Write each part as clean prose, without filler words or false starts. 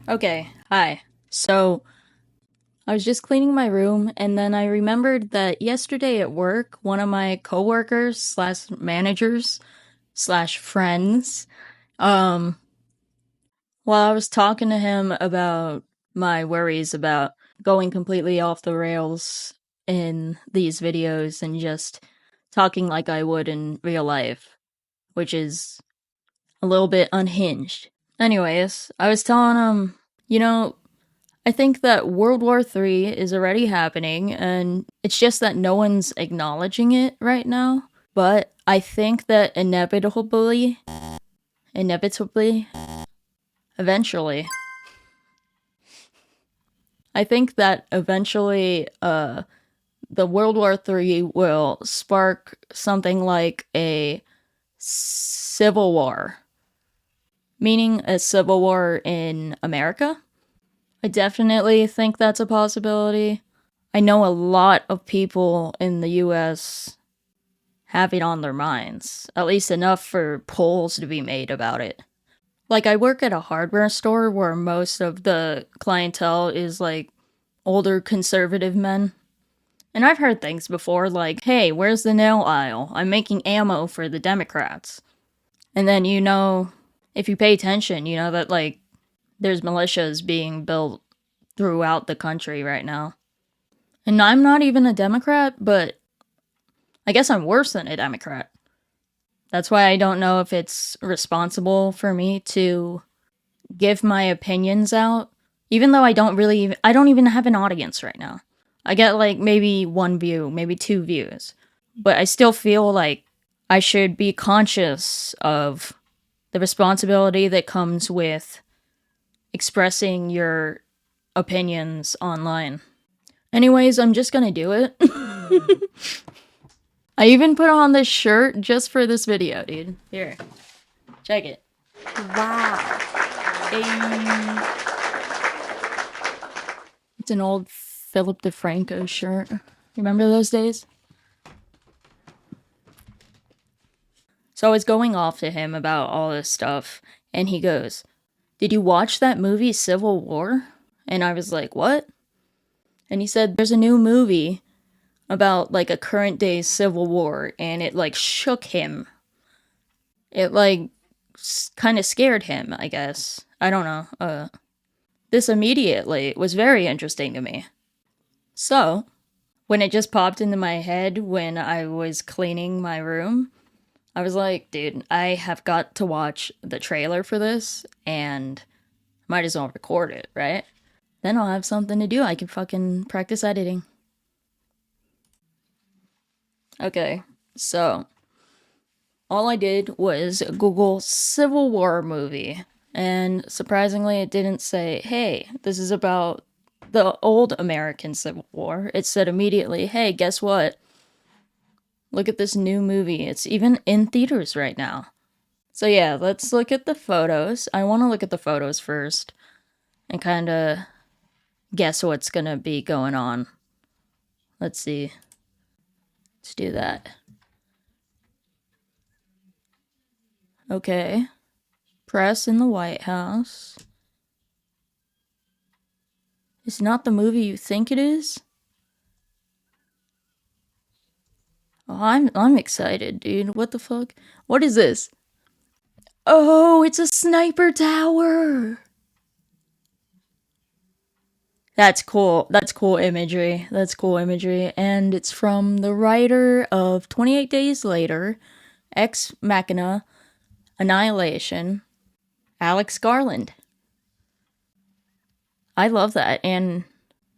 Okay, hi. So, I was just cleaning my room and then I remembered that yesterday at work, one of my coworkers slash managers slash friends, um, while I was talking to him about my worries about going completely off the rails in these videos and just talking like I would in real life, which is a little bit unhinged. Anyways, I was telling him, you know, I think that World War III is already happening, and it's just that no one's acknowledging it right now. But I think that inevitably, eventually, I think that eventually, the World War III will spark something like a civil war, meaning a civil war in America. I definitely think that's a possibility. I know a lot of people in the US have it on their minds, at least enough for polls to be made about it. Like, I work at a hardware store where most of the clientele is like older conservative men. And I've heard things before like, hey, where's the nail aisle? I'm making ammo for the Democrats. And then, if you pay attention, you know that like there's militias being built throughout the country right now. And I'm not even a Democrat, but I guess I'm worse than a Democrat. That's why I don't know if it's responsible for me to give my opinions out, even though I don't even have an audience right now. I get like maybe one view, maybe two views, but I still feel like I should be conscious of the responsibility that comes with expressing your opinions online. Anyways, I'm just gonna do it. I even put on this shirt just for this video, dude. Here, check it. Wow. Hey. It's an old Philip DeFranco shirt. Remember those days? So I was going off to him about all this stuff, and he goes, "Did you watch that movie Civil War?" And I was like, "What?" And he said, "There's a new movie about like a current day civil war," and it like shook him. It like kind of scared him, I guess. I don't know. This immediately was very interesting to me. So, when it just popped into my head when I was cleaning my room, I was like, dude, I have got to watch the trailer for this and might as well record it, right? Then I'll have something to do. I can fucking practice editing. Okay, so all I did was Google Civil War movie, and surprisingly, it didn't say, hey, this is about the old American Civil War. It said immediately, hey, guess what? Look at this new movie. It's even in theaters right now. So yeah, let's look at the photos. I want to look at the photos first and kind of guess what's going to be going on. Let's see. Let's do that. Okay. Press in the White House. It's not the movie you think it is? Oh, I'm excited, dude. What the fuck? What is this? Oh, it's a sniper tower. That's cool. That's cool imagery. That's cool imagery. And it's from the writer of 28 Days Later, Ex Machina, Annihilation, Alex Garland. I love that. And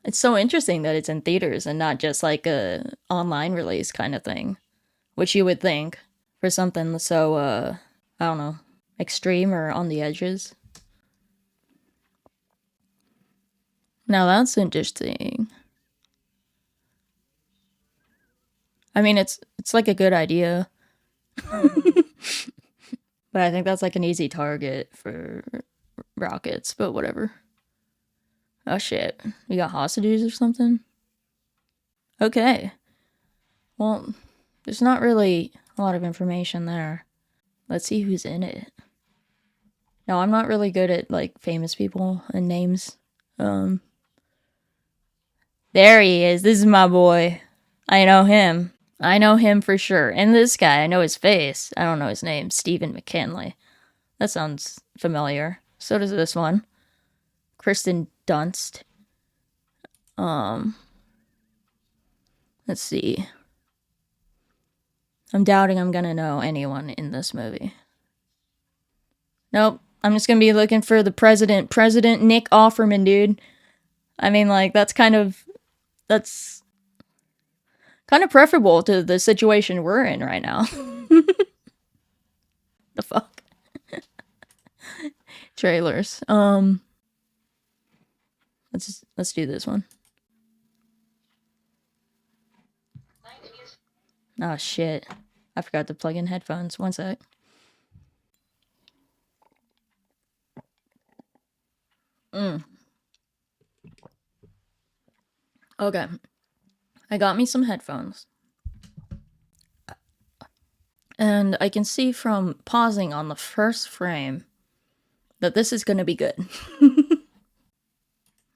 it's so interesting that it's in theaters and not just like a online release kind of thing, which you would think for something so I don't know, extreme or on the edges. Now that's interesting. I mean, it's like a good idea, but I think that's like an easy target for rockets, but whatever. Oh shit. We got hostages or something? Okay. Well, there's not really a lot of information there. Let's see who's in it. No, I'm not really good at like famous people and names. There he is. This is my boy. I know him. I know him for sure. And this guy, I know his face. I don't know his name. Stephen McKinley. That sounds familiar. So does this one. Kristen Dunst. Let's see. I'm doubting I'm gonna know anyone in this movie. Nope. I'm just gonna be looking for the president. President Nick Offerman, dude. I mean, like, that's kind of preferable to the situation we're in right now. The fuck? Trailers. Let's do this one. Oh shit. I forgot to plug in headphones. One sec. Okay. I got me some headphones. And I can see from pausing on the first frame that this is gonna be good.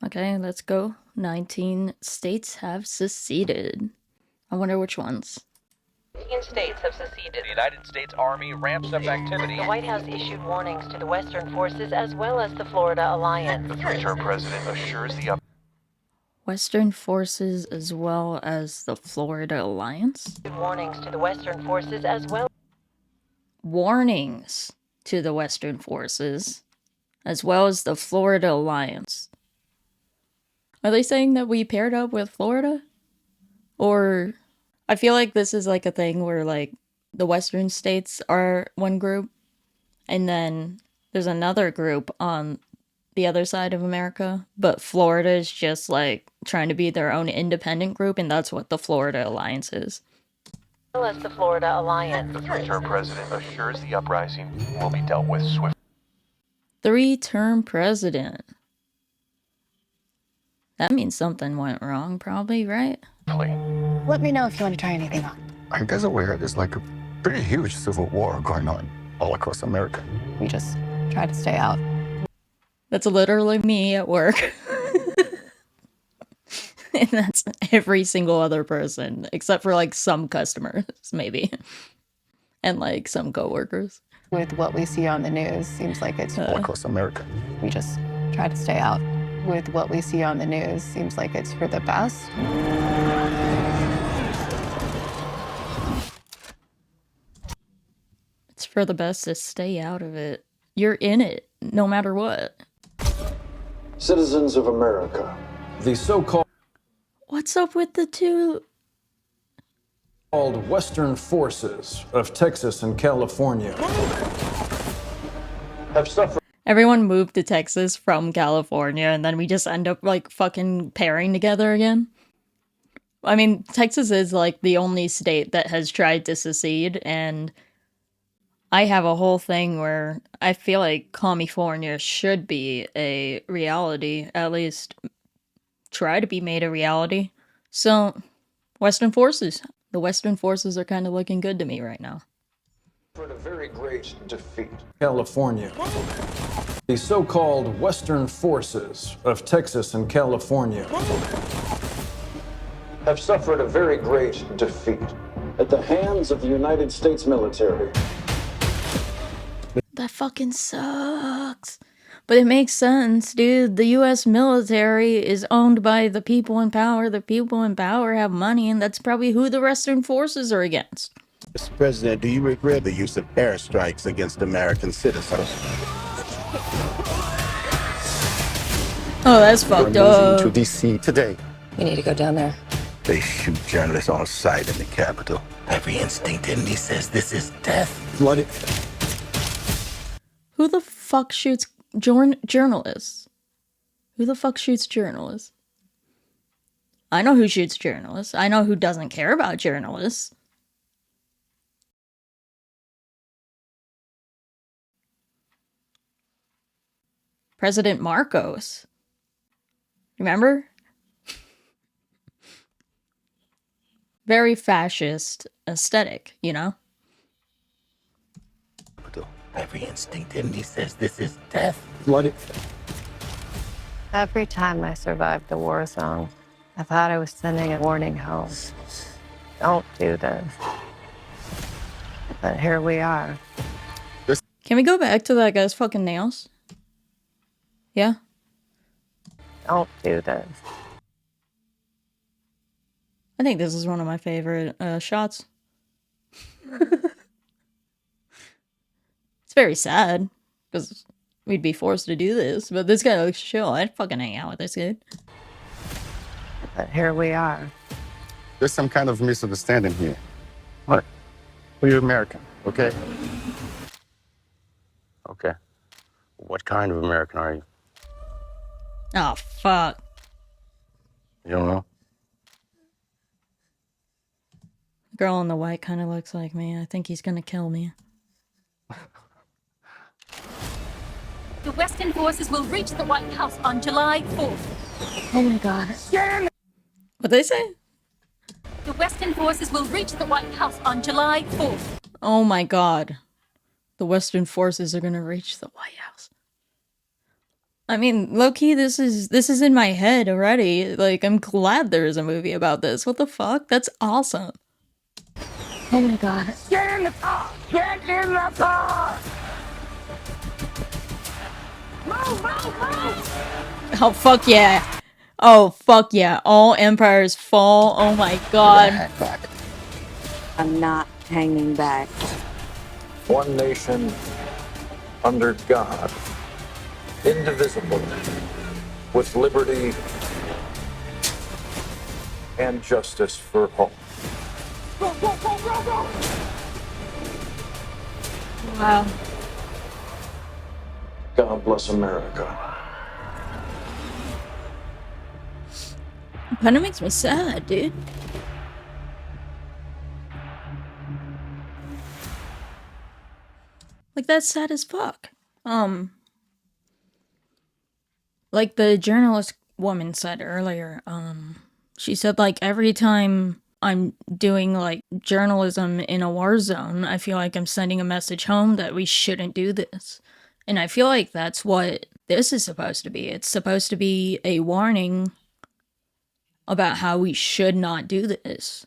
Okay, let's go. 19 states have seceded. I wonder which ones. 15 states have seceded. The United States Army ramps up activity. The White House issued warnings to the Western forces as well as the Florida Alliance. The three-term president assures the Western forces as well as the Florida Alliance? Warnings to the Western forces as well. Warnings to the Western forces as well as the Florida Alliance. Are they saying that we paired up with Florida? Or I feel like this is like a thing where like the Western states are one group and then there's another group on the other side of America, but Florida is just like trying to be their own independent group, and that's what the Florida Alliance is. As well as the Florida Alliance. The three-term president assures the uprising will be dealt with swiftly. Three-term president. That means something went wrong, probably, right? Let me know if you want to try anything on. Are you guys aware there's like a pretty huge civil war going on all across America? We just try to stay out. That's literally me at work. And that's every single other person, except for like some customers, maybe. And like some coworkers. With what we see on the news, seems like it's All across America. we just try to stay out. With what we see on the news, seems like it's for the best. It's for the best to stay out of it. You're in it, no matter what. Citizens of America. The so-called What's up with the two? Western forces of Texas and California Have suffered Everyone moved to Texas from California, and then we just end up like fucking pairing together again. I mean, Texas is like the only state that has tried to secede, and I have a whole thing where I feel like California should be a reality, at least try to be made a reality. So, Western forces. The Western forces are kind of looking good to me right now. a very great defeat. California. The so-called Western forces of Texas and California Have suffered a very great defeat at the hands of the United States military. That fucking sucks. But it makes sense, dude. The US military is owned by the people in power. The people in power have money, and that's probably who the Western forces are against. Mr. President, do you regret the use of airstrikes against American citizens? Oh, that's We're fucked moving up. to D.C. today. We need to go down there. They shoot journalists on sight in the Capitol. Every instinct in me says this is death. Blooded. Who the fuck shoots journalists? Who the fuck shoots journalists? I know who shoots journalists. I know who doesn't care about journalists. President Marcos. Remember? Very fascist aesthetic, you know? Every instinct in me says this is death. Bloody. Every time I survived a war zone, I thought I was sending a warning home. Don't do this. But here we are. Can we go back to that guy's fucking nails? Yeah? Don't do this. I think this is one of my favorite shots. It's very sad, because we'd be forced to do this, but this guy looks chill. I'd fucking hang out with this kid. But here we are. There's some kind of misunderstanding here. What? Well, you're American, okay? Okay. What kind of American are you? Oh, fuck. You don't know? The girl in the white kind of looks like me. I think he's gonna kill me. The Western forces will reach the White House on July 4th. Oh my God. What'd they say? The Western forces will reach the White House on July 4th. Oh my god. The Western forces are gonna reach the White House. I mean, low-key, this is in my head already. Like, I'm glad there is a movie about this. What the fuck? That's awesome. Oh my God. Get in the car! Get in the car! Move, move, move! Oh, fuck yeah. Oh, fuck yeah. All empires fall. Oh my god. I'm not hanging back. One nation under God, indivisible, with liberty and justice for all. Wow. God bless America. Kinda makes me sad, dude. Like, that's sad as fuck. Like the journalist woman said earlier, she said, like, every time I'm doing, like, journalism in a war zone, I feel like I'm sending a message home that we shouldn't do this. And I feel like that's what this is supposed to be. It's supposed to be a warning about how we should not do this.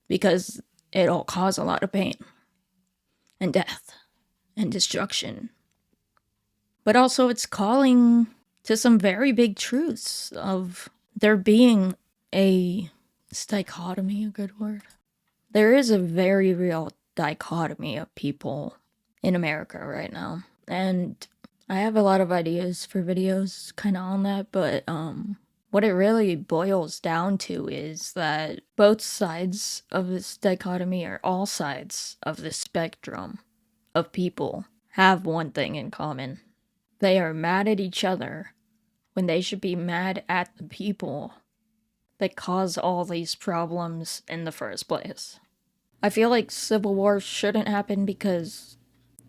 Because it'll cause a lot of pain. And death. And destruction. But also it's calling to some very big truths of there being a... Is dichotomy a good word? There is a very real dichotomy of people in America right now. And I have a lot of ideas for videos kind of on that, but what it really boils down to is that both sides of this dichotomy, or all sides of the spectrum of people, have one thing in common. They are mad at each other when they should be mad at the people that cause all these problems in the first place. I feel like civil war shouldn't happen because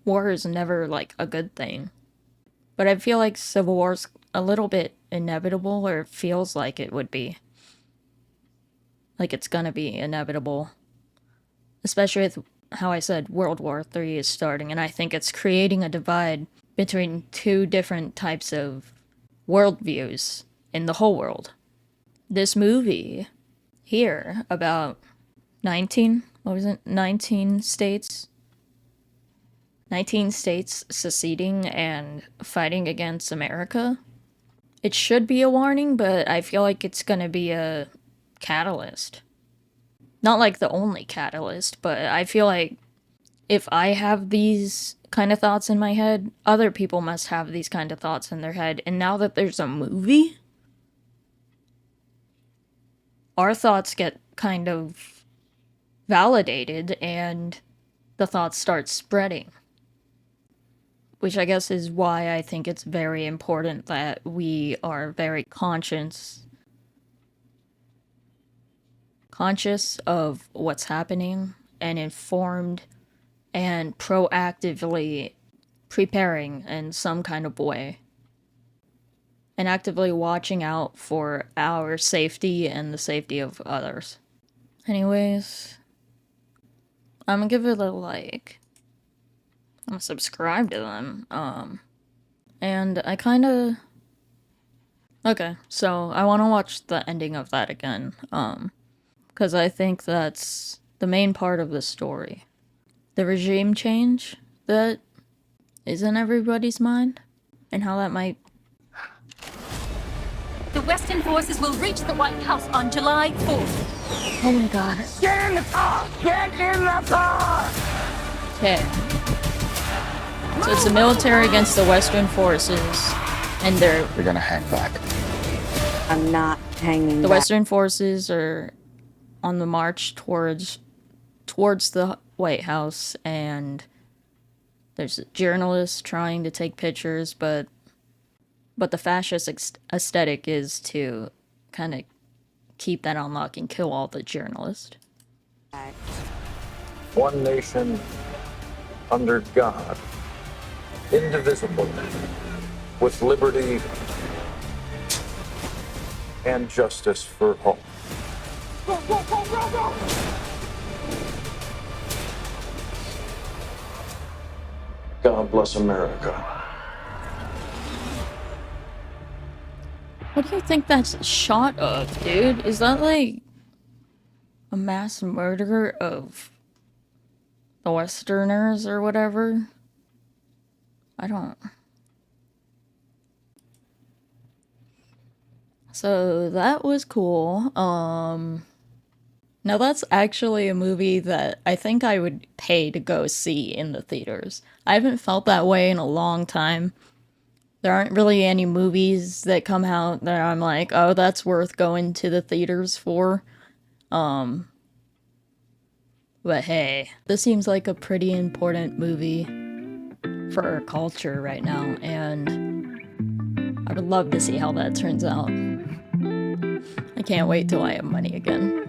war is never, like, a good thing. But I feel like civil war's a little bit inevitable, or it feels like it would be. Like it's gonna be inevitable. Especially with how I said World War III is starting, and I think it's creating a divide between two different types of worldviews in the whole world. This movie here about 19 states? 19 states seceding and fighting against America. It should be a warning, but I feel like it's gonna be a catalyst. Not like the only catalyst, but I feel like if I have these kind of thoughts in my head, other people must have these kind of thoughts in their head. And now that there's a movie, our thoughts get kind of validated and the thoughts start spreading. Which I guess is why I think it's very important that we are very conscious of what's happening and informed and proactively preparing in some kind of way. And actively watching out for our safety and the safety of others. Anyways, I'm gonna give it a like. I'm subscribed to them. And I kind of... Okay, so I want to watch the ending of that again, because I think that's the main part of the story. The regime change that is in everybody's mind, and how that might... The Western forces will reach the White House on July 4th. Oh my god. Get in the car! Get in the car! Okay. So it's the military against the Western forces, and they're... We're gonna hang back. I'm not hanging The back. Western forces are on the march towards the White House, and there's journalists trying to take pictures, but the fascist aesthetic is to kind of keep that on lock and kill all the journalists. One nation under God, indivisible, with liberty and justice for all. God bless America. What do you think that's a shot of, dude? Is that like a mass murder of the Westerners or whatever? I don't... So that was cool. Now that's actually a movie that I think I would pay to go see in the theaters. I haven't felt that way in a long time. There aren't really any movies that come out that I'm like, oh, that's worth going to the theaters for. But hey, this seems like a pretty important movie for our culture right now, and I would love to see how that turns out. I can't wait till I have money again.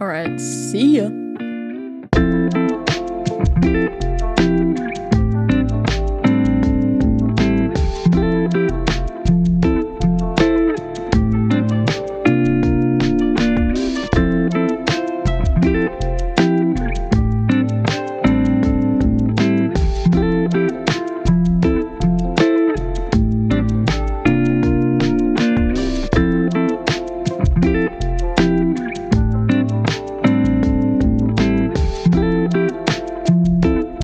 Alright, see ya!